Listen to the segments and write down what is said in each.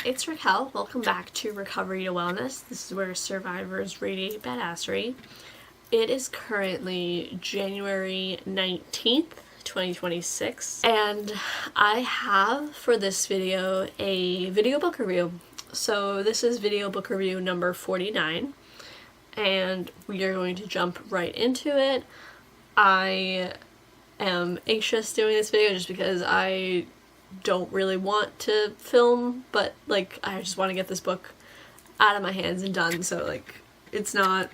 it's Raquel. Welcome back to Recovery to Wellness. This is where survivors radiate badassery. It is currently January 19th, 2026, and I have for this video a video book review. So this is video book review number 49, and we are going to jump right into it. I am anxious doing this video just because I don't really want to film, but like I just want to get this book out of my hands and done, so like it's not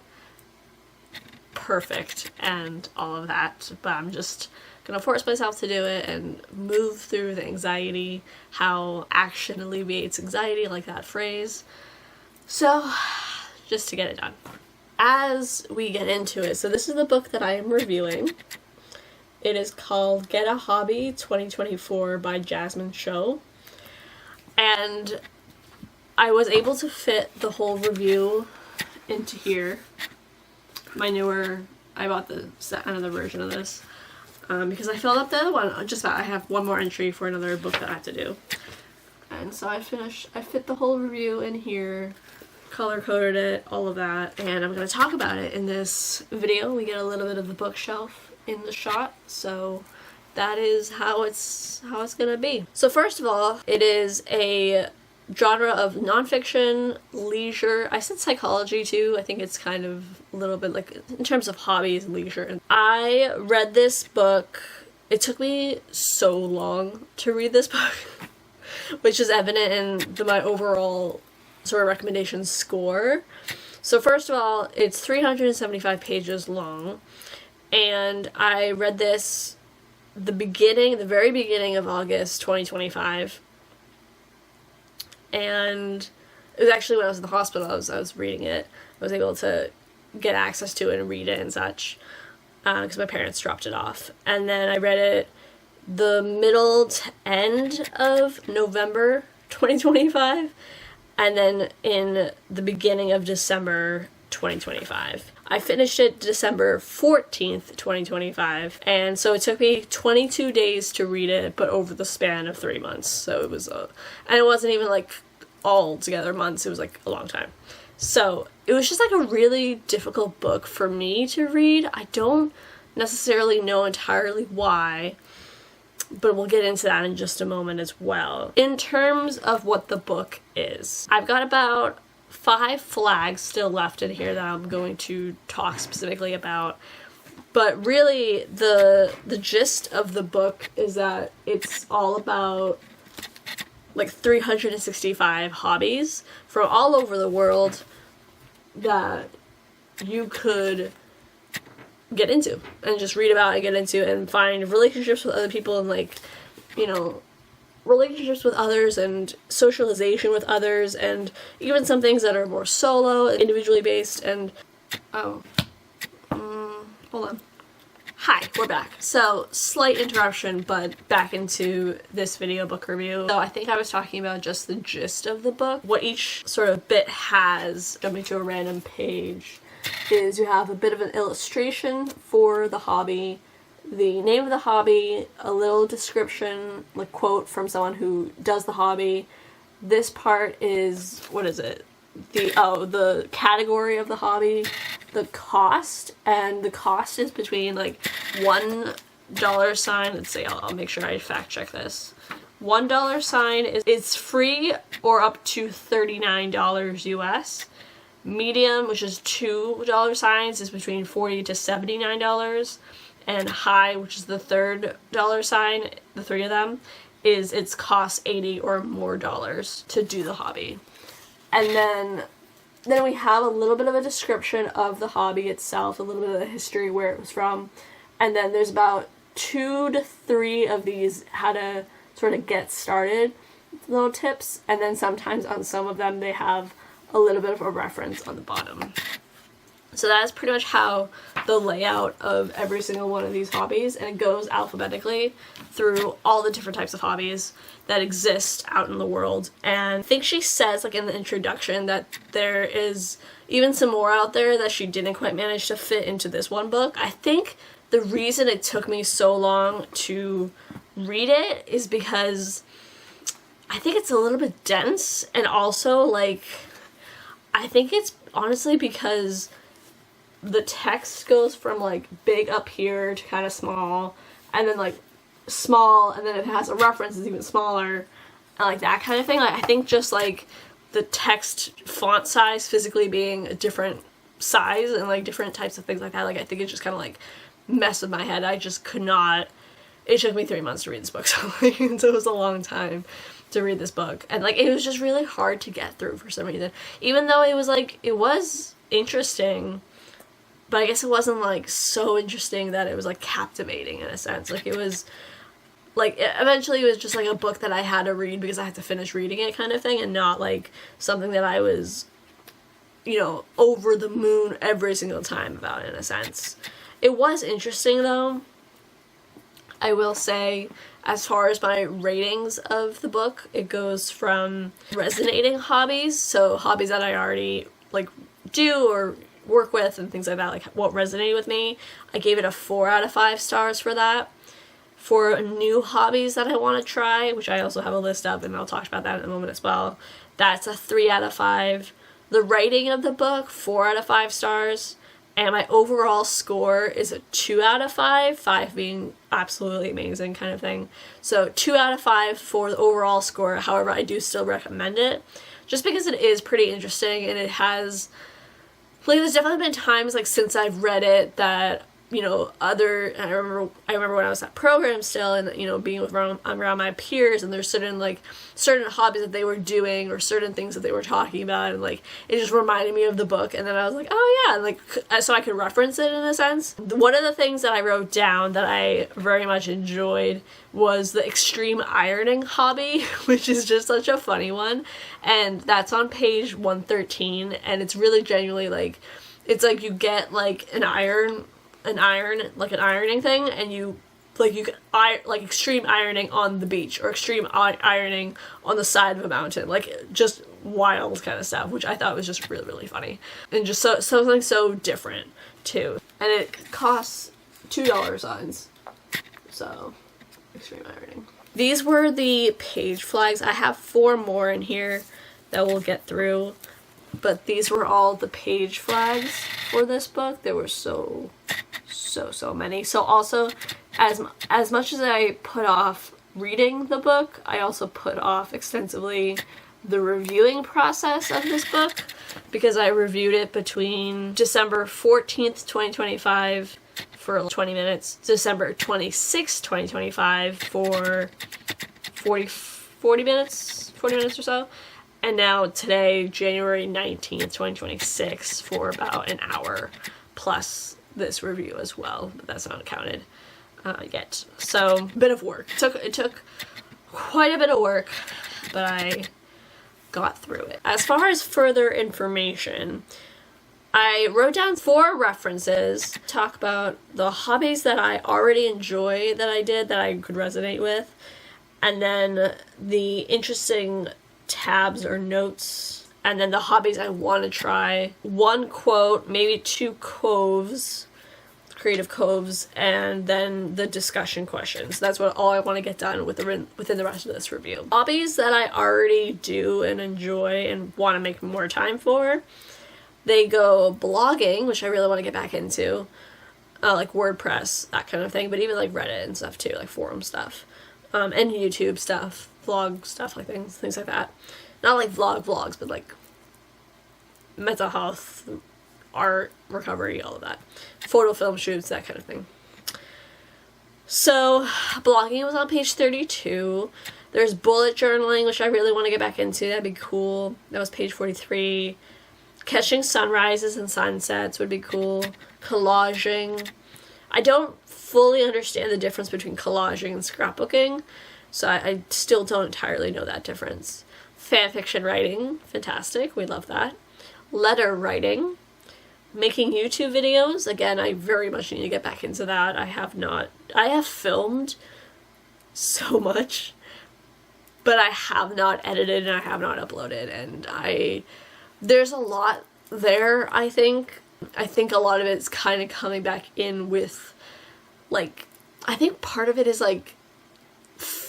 perfect and all of that, but I'm just gonna force myself to do it and move through the anxiety, how action alleviates anxiety, like that phrase. So just to get it done. As we get into it, so this is the book that I am reviewing. It is called Get a Hobby 2024 by Jasmine Show. And I was able to fit the whole review into here. I bought another version of this because I filled up the other one. I have one more entry for another book that I have to do. And so I fit the whole review in here, color coded it, all of that, and I'm going to talk about it in this video. We get a little bit of the bookshelf in the shot, so that is how it's gonna be. So first of all, it is a genre of nonfiction, leisure. I said psychology too. I think it's kind of a little bit like in terms of hobbies, leisure. And I read this book. It took me so long to read this book, which is evident in my overall sort of recommendation score. So first of all, it's 375 pages long. And I read this the very beginning of August 2025. And it was actually when I was in the hospital, I was reading it. I was able to get access to it and read it and such, because my parents dropped it off. And then I read it the middle to end of November 2025, and then in the beginning of December 2025. I finished it December 14th, 2025, and so it took me 22 days to read it, but over the span of 3 months. So it was and it wasn't even like all together months, it was like a long time. So it was just like a really difficult book for me to read. I don't necessarily know entirely why, but we'll get into that in just a moment as well. In terms of what the book is, I've got about 5 flags still left in here that I'm going to talk specifically about. But really, the gist of the book is that it's all about like 365 hobbies from all over the world that you could get into and just read about and get into and find relationships with other people and like, you know, relationships with others and socialization with others, and even some things that are more solo, individually based. And hold on. Hi, we're back. So, slight interruption, but back into this video book review. So I think I was talking about just the gist of the book. What each sort of bit has, jumping to a random page, is you have a bit of an illustration for the hobby, the name of the hobby, a little description, like quote from someone who does the hobby. This part is, what is it? The category of the hobby, the cost, and the cost is between like $1 sign. Let's see, I'll make sure I fact check this. $1 sign it's free or up to $39 US. Medium, which is $2 signs, is between $40 to $79. And high, which is the third dollar sign, the 3 of them, it's costs $80 or more to do the hobby. And then we have a little bit of a description of the hobby itself, a little bit of the history, where it was from, and then there's about 2 to 3 of these how to sort of get started little tips, and then sometimes on some of them they have a little bit of a reference on the bottom. So that's pretty much how the layout of every single one of these hobbies, and it goes alphabetically through all the different types of hobbies that exist out in the world. And I think she says, like in the introduction, that there is even some more out there that she didn't quite manage to fit into this one book. I think the reason it took me so long to read it is because I think it's a little bit dense, and also, like, I think it's honestly because the text goes from, like, big up here to kind of small, and then, like, small, and then if it has a reference, it's even smaller, and, like, that kind of thing. Like, I think just, like, the text font size physically being a different size and, like, different types of things like that, like, I think it just kind of, like, messed with my head. I just could not. It took me 3 months to read this book, so, like, so it was a long time to read this book, and, like, it was just really hard to get through for some reason, even though it was, like, it was interesting, but I guess it wasn't, like, so interesting that it was, like, captivating in a sense. Like, it was, like, eventually it was just, like, a book that I had to read because I had to finish reading it kind of thing, and not, like, something that I was, you know, over the moon every single time about, in a sense. It was interesting, though. I will say, as far as my ratings of the book, it goes from resonating hobbies, so hobbies that I already, like, do or work with and things like that, like what resonated with me. I gave it a 4 out of 5 stars for that. For new hobbies that I want to try, which I also have a list of, and I'll talk about that in a moment as well, that's a 3 out of 5. The writing of the book, 4 out of 5 stars. And my overall score is a 2 out of 5, 5 being absolutely amazing kind of thing. So 2 out of 5 for the overall score. However, I do still recommend it, just because it is pretty interesting, and it has, like, there's definitely been times, like, since I've read it that, you know, I remember when I was at program still, and, you know, being around my peers, and there's certain hobbies that they were doing, or certain things that they were talking about, and, like, it just reminded me of the book, and then I was like, oh yeah, and, like, so I could reference it in a sense. One of the things that I wrote down that I very much enjoyed was the extreme ironing hobby, which is just such a funny one, and that's on page 113, and it's really genuinely, like, it's like you get, like, an ironing thing, and you can like extreme ironing on the beach, or extreme ironing on the side of a mountain, like, just wild kind of stuff, which I thought was just really, really funny, and just something so different too. And it costs $2 signs, so extreme ironing. These were the page flags. I have 4 more in here that we'll get through, but these were all the page flags for this book. There were so many. So also, as much as I put off reading the book, I also put off extensively the reviewing process of this book, because I reviewed it between December 14th, 2025 for 20 minutes, December 26th, 2025 for 40 minutes or so, and now today, January 19th, 2026, for about an hour, plus this review as well, but that's not counted yet. So, a bit of work. It took quite a bit of work, but I got through it. As far as further information, I wrote down 4 references to talk about the hobbies that I already enjoy that I did, that I could resonate with, and then the interesting tabs or notes, and then the hobbies I want to try. 1 quote, maybe 2 creative coves, and then the discussion questions. That's all I want to get done within the rest of this review. Hobbies that I already do and enjoy and want to make more time for, they go blogging, which I really want to get back into, like WordPress, that kind of thing, but even like Reddit and stuff too, like forum stuff, and YouTube stuff, vlog stuff, like things like that. Not like vlogs, but like mental health, art, recovery, all of that. Photo film shoots, that kind of thing. So, blogging was on page 32. There's bullet journaling, which I really want to get back into. That'd be cool. That was page 43. Catching sunrises and sunsets would be cool. Collaging. I don't fully understand the difference between collaging and scrapbooking, so I still don't entirely know that difference. Fanfiction writing, fantastic, we love that. Letter writing. Making YouTube videos, again, I very much need to get back into that. I have filmed so much, but I have not edited and I have not uploaded, and there's a lot there, I think. I think a lot of it's kind of coming back in with, like, I think part of it is, like,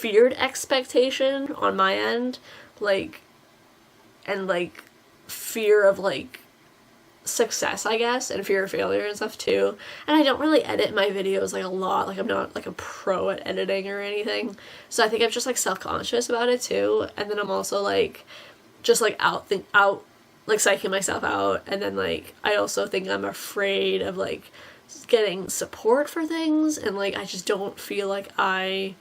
feared expectation on my end, like, and like fear of like success, I guess, and fear of failure and stuff too. And I don't really edit my videos like a lot, like I'm not like a pro at editing or anything, so I think I'm just like self-conscious about it too. And then I'm also like just like out like psyching myself out, and then like I also think I'm afraid of like getting support for things, and like I just don't feel like I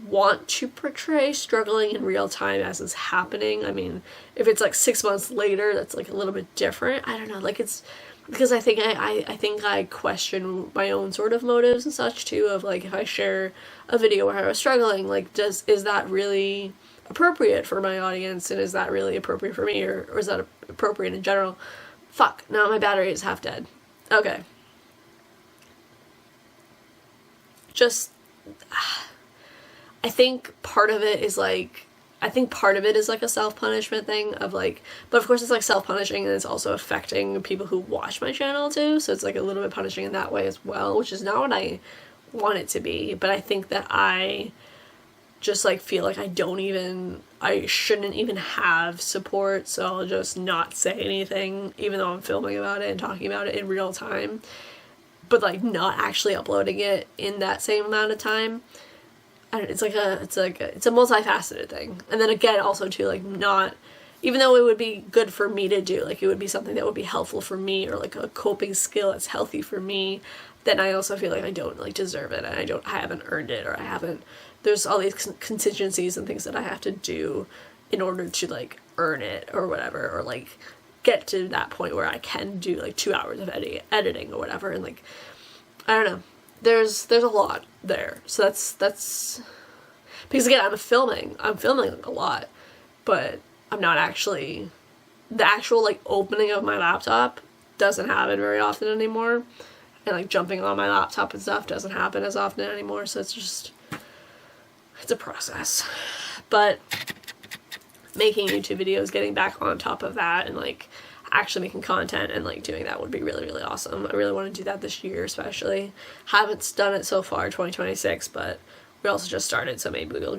want to portray struggling in real time as it's happening. I mean, if it's like 6 months later, that's like a little bit different. I don't know, like it's because I think I question my own sort of motives and such too, of like if I share a video where I was struggling, like is that really appropriate for my audience, and is that really appropriate for me, or is that appropriate in general? Fuck, now my battery is half dead. Okay. Just I think part of it is like a self-punishment thing of like, but of course it's like self-punishing and it's also affecting people who watch my channel too, so it's like a little bit punishing in that way as well, which is not what I want it to be. But I think that I just like feel like I shouldn't even have support, so I'll just not say anything even though I'm filming about it and talking about it in real time, but like not actually uploading it in that same amount of time. It's a multifaceted thing. And then again, also too, like not, even though it would be good for me to do, like it would be something that would be helpful for me, or like a coping skill that's healthy for me, then I also feel like I don't like deserve it, and I haven't earned it, or there's all these contingencies and things that I have to do in order to like earn it or whatever, or like get to that point where I can do like 2 hours of editing or whatever. And like, I don't know. There's a lot there. So that's because again, I'm filming like a lot, but I'm not actually, the actual like opening of my laptop doesn't happen very often anymore, and like jumping on my laptop and stuff doesn't happen as often anymore. So it's a process. But making YouTube videos, getting back on top of that, and like actually making content and like doing that would be really, really awesome. I really want to do that this year, especially. Haven't done it so far, 2026, but we also just started, so maybe we'll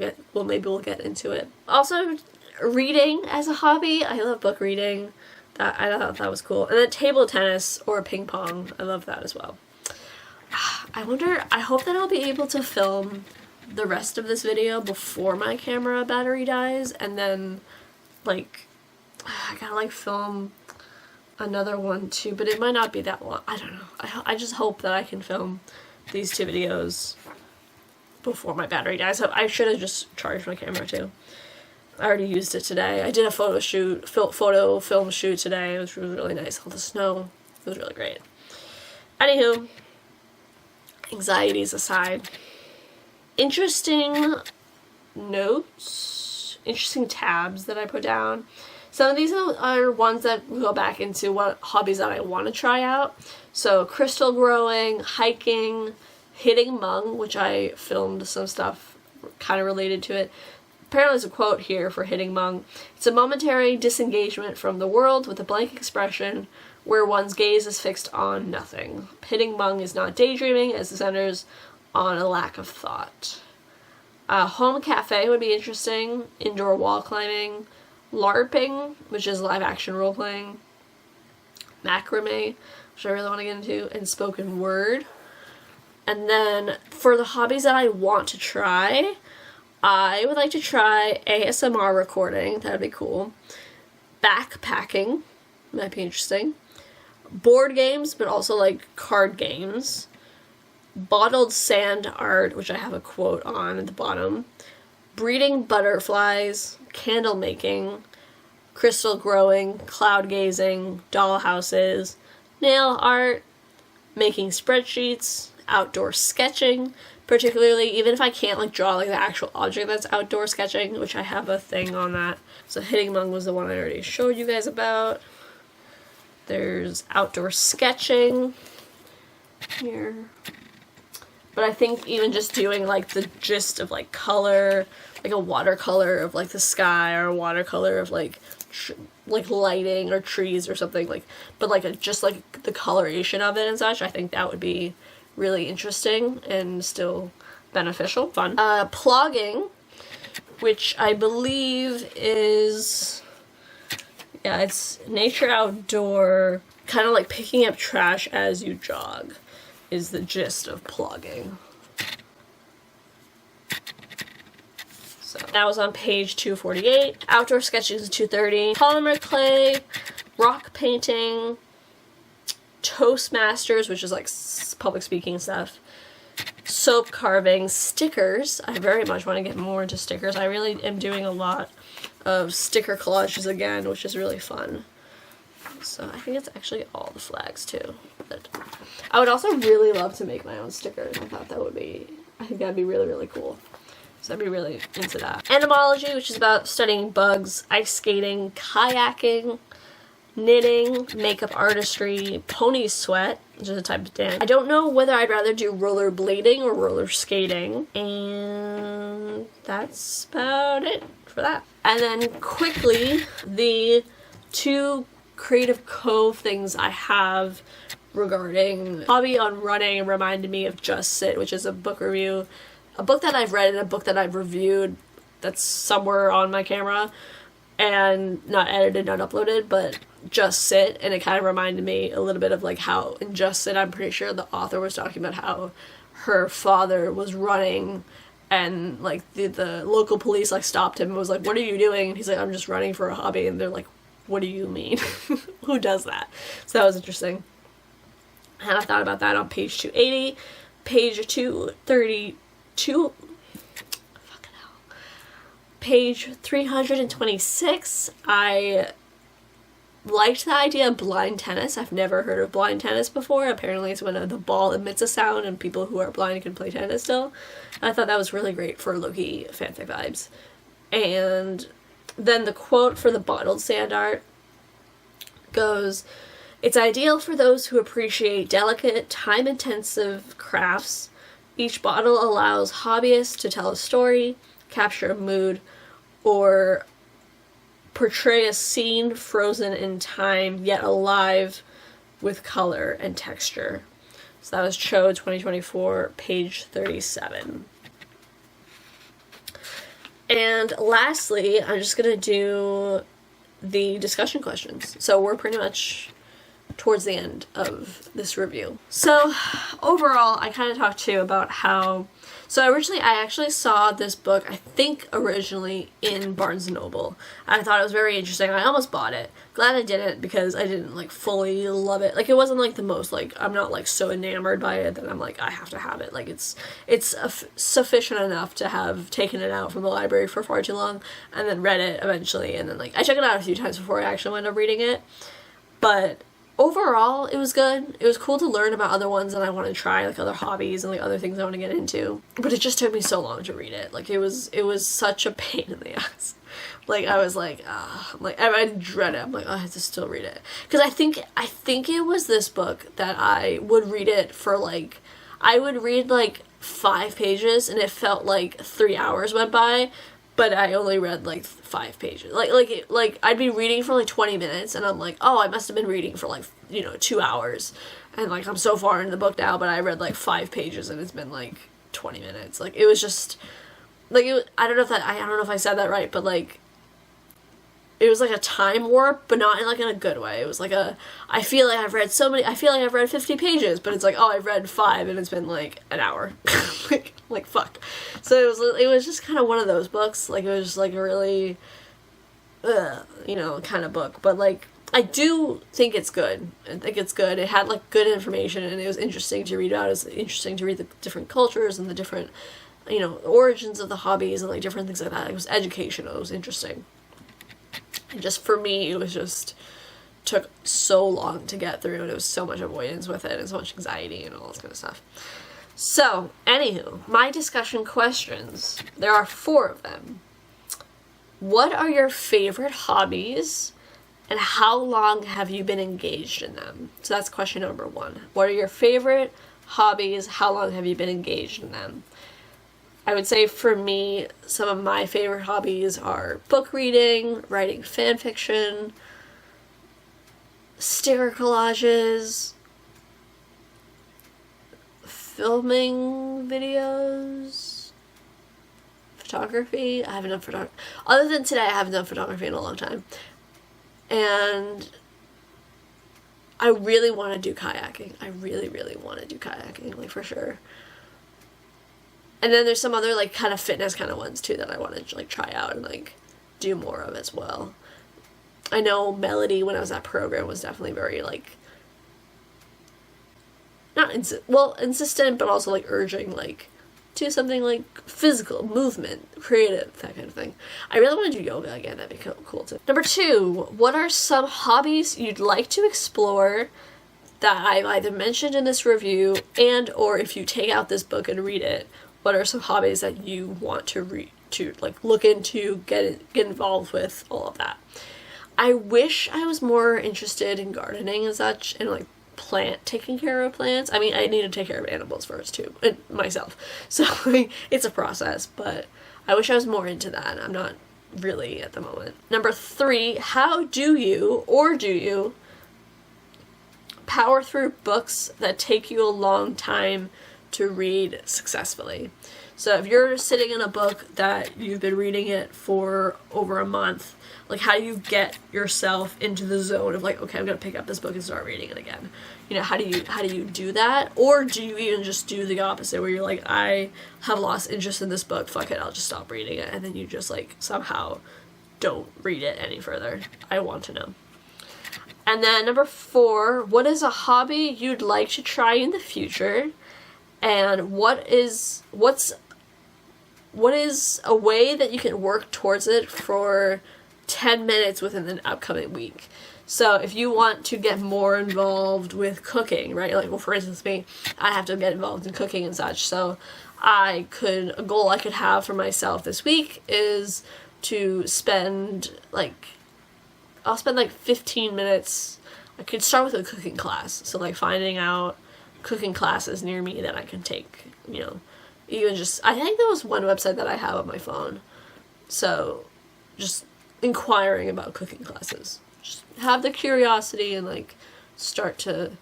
get into it. Also, reading as a hobby. I love book reading. I thought that was cool. And then table tennis or ping pong. I love that as well. I hope that I'll be able to film the rest of this video before my camera battery dies, and then like I gotta like film another one too, but it might not be that long. I don't know. I just hope that I can film these 2 videos before my battery dies. So I should have just charged my camera too. I already used it today. I did a film shoot today. It was really, really nice. All the snow. It was really great. Anywho, anxieties aside, interesting notes, interesting tabs that I put down. Some of these are ones that go back into what hobbies that I want to try out. So crystal growing, hiking, hitting Hmong, which I filmed some stuff kind of related to it. Apparently there's a quote here for hitting Hmong. It's a momentary disengagement from the world with a blank expression where one's gaze is fixed on nothing. Hitting Hmong is not daydreaming, as it centers on a lack of thought. Home cafe would be interesting. Indoor wall climbing. LARPing, which is live action role playing. Macrame, which I really want to get into. And spoken word. And then for the hobbies that I want to try, I would like to try ASMR recording. That would be cool. Backpacking might be interesting. Board games, but also like card games. Bottled sand art, which I have a quote on at the bottom. Breeding butterflies. Candle making. Crystal growing. Cloud gazing. Doll houses. Nail art. Making spreadsheets. Outdoor sketching. Particularly, even if I can't like draw like the actual object that's outdoor sketching, which I have a thing on that. So hitting Hmong was the one I already showed you guys about. There's outdoor sketching here. But I think even just doing like the gist of like color, like a watercolor of like the sky, or a watercolor of like lighting or trees or something, like, but like just like the coloration of it and such, I think that would be really interesting and still beneficial. Fun. Plogging, which I believe is, yeah, it's nature outdoor, kind of like picking up trash as you jog is the gist of plugging. So that was on page 248. Outdoor sketching is 230. Polymer clay, rock painting, Toastmasters, which is like public speaking stuff, soap carving, stickers. I very much want to get more into stickers. I really am doing a lot of sticker collages again, which is really fun. So I think it's actually all the flags too. But I would also really love to make my own stickers. I think that'd be really, really cool. So I'd be really into that. Entomology, which is about studying bugs, ice skating, kayaking, knitting, makeup artistry, pony sweat, which is a type of dance. I don't know whether I'd rather do rollerblading or roller skating. And that's about it for that. And then quickly, the 2 Creative Cove things I have regarding hobby on running reminded me of Just Sit, which is a book review. A book that I've read and a book that I've reviewed that's somewhere on my camera and not edited, not uploaded, but Just Sit, and it kind of reminded me a little bit of like how in Just Sit, I'm pretty sure the author was talking about how her father was running and like the local police like stopped him and was like, "What are you doing?" And he's like, "I'm just running for a hobby." And they're like, "What do you mean?" Who does that? So that was interesting. And I thought about that on page 280, page 232, fucking hell, page 326. I liked the idea of blind tennis. I've never heard of blind tennis before. Apparently it's when the ball emits a sound and people who are blind can play tennis still. And I thought that was really great for Loki fanfic vibes. And then the quote for the bottled sand art goes, "It's ideal for those who appreciate delicate, time-intensive crafts. Each bottle allows hobbyists to tell a story, capture a mood, or portray a scene frozen in time, yet alive with color and texture." So that was Cho 2024, page 37. And lastly, I'm just going to do the discussion questions. So we're pretty much towards the end of this review. So overall, I kind of talked to you about how, so originally I actually saw this book, I think originally in Barnes & Noble. I thought it was very interesting. I almost bought it. Glad I didn't, because I didn't like fully love it. Like it wasn't like the most, like I'm not like so enamored by it that I'm like I have to have it. Like it's sufficient enough to have taken it out from the library for far too long and then read it eventually, and then like I checked it out a few times before I actually wound up reading it. But overall, it was good. It was cool to learn about other ones that I want to try, like other hobbies and like other things I want to get into. But it just took me so long to read it. Like it was such a pain in the ass. Like I was like, like I dread it. I'm like, I have to still read it, because I think it was this book that I would read it for like, I would read like 5 pages and it felt like 3 hours went by. But I only read like 5 pages. Like I'd be reading for like 20 minutes and I'm like, oh, I must have been reading for like, 2 hours. And like I'm so far into the book now, but I read like 5 pages and it's been like 20 minutes. Like it was just like I don't know if I said that right, but like it was like a time warp, but not in like in a good way. It was like I feel like I've read 50 pages, but it's like, oh, I've read 5 and it's been like an hour. like fuck. So it was just kind of one of those books. Like it was just like a really kind of book. But like I do think it's good. I think it's good. It had like good information and it was interesting to read about. It was interesting to read the different cultures and the different origins of the hobbies and like different things like that. It was educational. It was interesting. And just for me, it was just took so long to get through, and it was so much avoidance with it and so much anxiety and all this kind of stuff. So, anywho, my discussion questions. There are 4 of them. What are your favorite hobbies, and how long have you been engaged in them? So that's question number 1. What are your favorite hobbies? How long have you been engaged in them? I would say for me, some of my favorite hobbies are book reading, writing fan fiction, sticker collages, filming videos, photography. I haven't done photography. Other than today, I haven't done photography in a long time. And I really want to do kayaking. I really, really want to do kayaking, like, for sure. And then there's some other, like, kind of fitness kind of ones, too, that I want to, like, try out and, like, do more of as well. I know Melody, when I was at program, was definitely very, like, not insistent, but also, like, urging, like, do something, like, physical, movement, creative, that kind of thing. I really want to do yoga again. That'd be cool, too. Number 2, what are some hobbies you'd like to explore that I've either mentioned in this review, and or if you take out this book and read it, what are some hobbies that you want to like, look into, get involved with, all of that. I wish I was more interested in gardening and such, and, like, taking care of plants. I mean, I need to take care of animals first too, and myself. So it's a process, but I wish I was more into that. I'm not really at the moment. Number 3, how do you power through books that take you a long time to read successfully? So if you're sitting in a book that you've been reading it for over a month, like, how do you get yourself into the zone of, like, okay, I'm gonna pick up this book and start reading it again? You know, how do you do that? Or do you even just do the opposite, where you're like, I have lost interest in this book, fuck it, I'll just stop reading it, and then you just, like, somehow don't read it any further? I want to know. And then number 4, what is a hobby you'd like to try in the future? And what is a way that you can work towards it for 10 minutes within an upcoming week? So if you want to get more involved with cooking, right? Like, well, for instance, me, I have to get involved in cooking and such. So a goal I could have for myself this week is to spend, like, I'll spend, like, 15 minutes. I could start with a cooking class. So, like, finding out cooking classes near me that I can take, you know, even just, I think there was one website that I have on my phone. So just inquiring about cooking classes. Just have the curiosity and, like, start to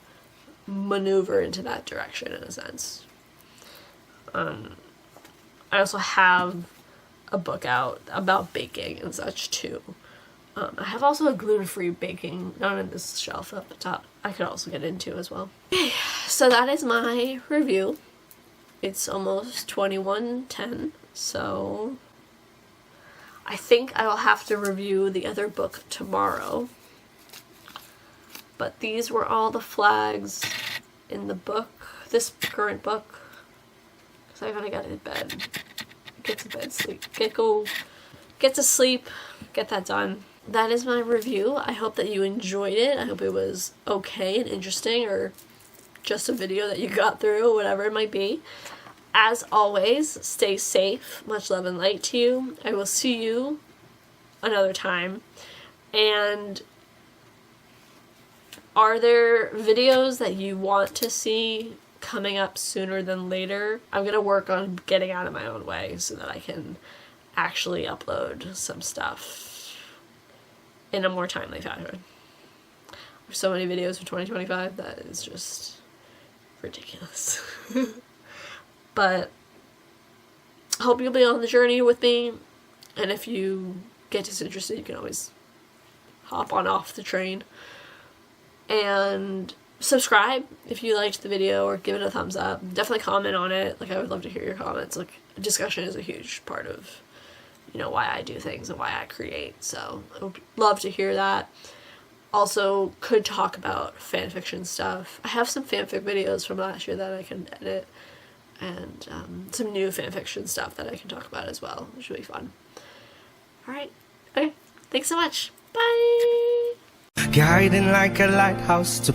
maneuver into that direction in a sense. I also have a book out about baking and such too. I have also a gluten-free baking, not on this shelf up the top, I could also get into as well. Okay, so that is my review. It's almost 21:10, so I think I will have to review the other book tomorrow. But these were all the flags in the book, this current book, because I gotta get in bed. Get to bed, sleep, get to sleep, get that done. That is my review. I hope that you enjoyed it. I hope it was okay and interesting, or just a video that you got through, whatever it might be. As always, stay safe. Much love and light to you. I will see you another time. And are there videos that you want to see coming up sooner than later? I'm going to work on getting out of my own way so that I can actually upload some stuff in a more timely fashion. There's so many videos for 2025 that is just ridiculous. But I hope you'll be on the journey with me, and if you get disinterested, you can always hop on off the train. And subscribe if you liked the video, or give it a thumbs up. Definitely comment on it. Like, I would love to hear your comments. Like, discussion is a huge part of, you know, why I do things and why I create. So I would love to hear that. Also, could talk about fanfiction stuff. I have some fanfic videos from last year that I can edit, and some new fanfiction stuff that I can talk about as well, which will be fun. Alright, okay, thanks so much. Bye! Guiding like a lighthouse to